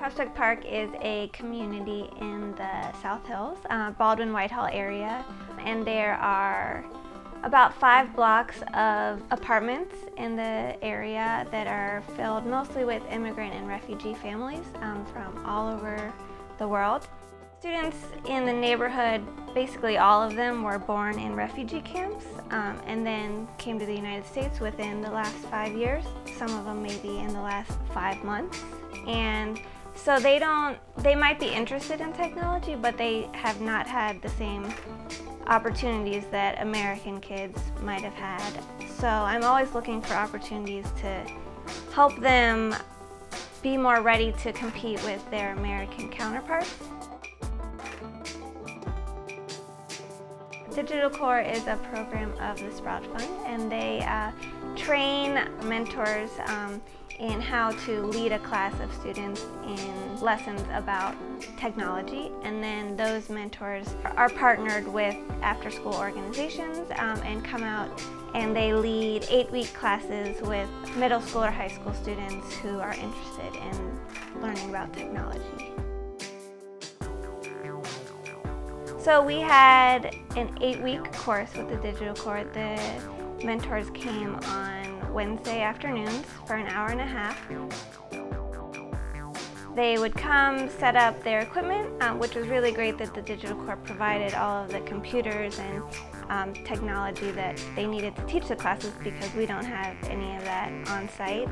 Pittsburgh Park is a community in the South Hills, Baldwin-Whitehall area, and there are about 5 blocks of apartments in the area that are filled mostly with immigrant and refugee families from all over the world. Students in the neighborhood, basically all of them were born in refugee camps and then came to the United States within the last 5 years, some of them maybe in the last 5 months. And so they might be interested in technology, but they have not had the same opportunities that American kids might have had. So I'm always looking for opportunities to help them be more ready to compete with their American counterparts. Digital Core is a program of the Sprout Fund, and they train mentors in how to lead a class of students in lessons about technology, and then those mentors are partnered with after-school organizations and come out and they lead 8-week classes with middle school or high school students who are interested in learning about technology. So we had an 8-week course with the Digital Core. The mentors came on Wednesday afternoons for an hour and a half. They would come set up their equipment, which was really great that the Digital Core provided all of the computers and technology that they needed to teach the classes because we don't have any of that on site.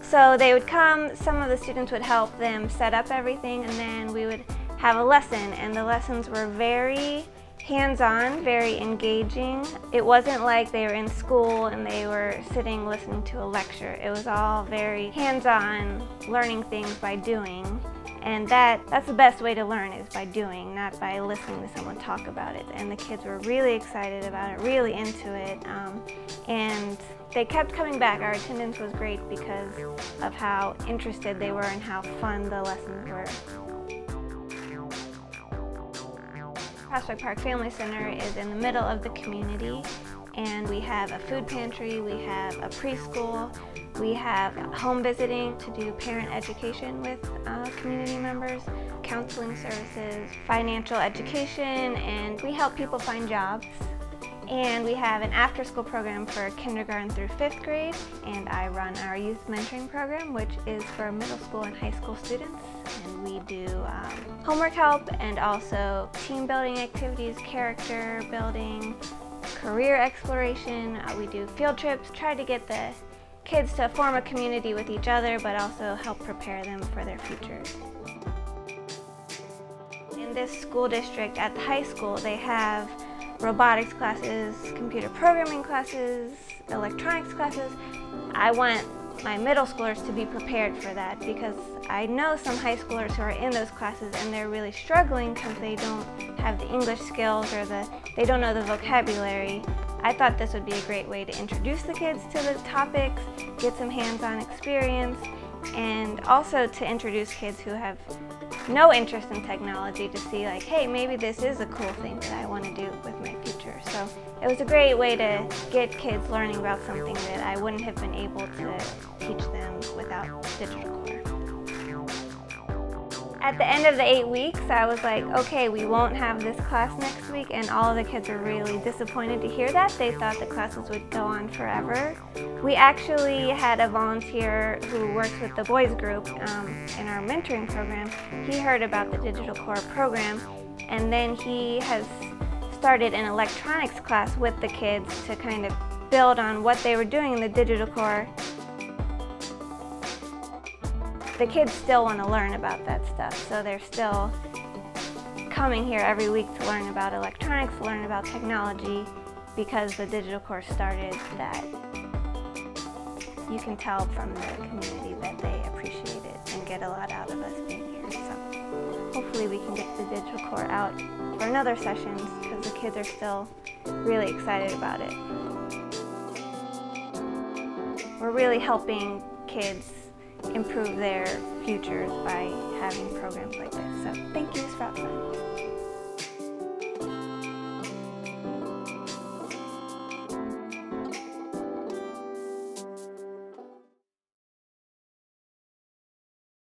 So they would come, some of the students would help them set up everything, and then we would have a lesson, and the lessons were very hands-on, very engaging. It wasn't like they were in school and they were sitting listening to a lecture. It was all very hands-on, learning things by doing. And that's the best way to learn, is by doing, not by listening to someone talk about it. And the kids were really excited about it, really into it. And they kept coming back. Our attendance was great because of how interested they were and how fun the lessons were. Pittsburgh Park Family Center is in the middle of the community, and we have a food pantry, we have a preschool, we have home visiting to do parent education with community members, counseling services, financial education, and we help people find jobs. And we have an after-school program for kindergarten through 5th grade, and I run our youth mentoring program, which is for middle school and high school students. And we do homework help and also team building activities, character building, career exploration. We do field trips, try to get the kids to form a community with each other, but also help prepare them for their futures. In this school district at the high school, they have robotics classes, computer programming classes, electronics classes. I want my middle schoolers to be prepared for that because I know some high schoolers who are in those classes and they're really struggling because they don't have the English skills or they don't know the vocabulary. I thought this would be a great way to introduce the kids to the topics, get some hands-on experience, and also to introduce kids who have no interest in technology to see, like, hey, maybe this is a cool thing that I want to do with my future. So it was a great way to get kids learning about something that I wouldn't have been able to teach them without Digital Core. At the end of the 8 weeks, I was like, okay, we won't have this class next week, and all of the kids were really disappointed to hear that. They thought the classes would go on forever. We actually had a volunteer who works with the boys group in our mentoring program. He heard about the Digital Core program, and then he has started an electronics class with the kids to kind of build on what they were doing in the Digital Core. The kids still want to learn about that stuff, so they're still coming here every week to learn about electronics, learn about technology, because the Digital Core started that. You can tell from the community that they appreciate it and get a lot out of us being here. So hopefully we can get the Digital Core out for another sessions because the kids are still really excited about it. We're really helping kids improve their futures by having programs like this. So thank you, Sprout Fund.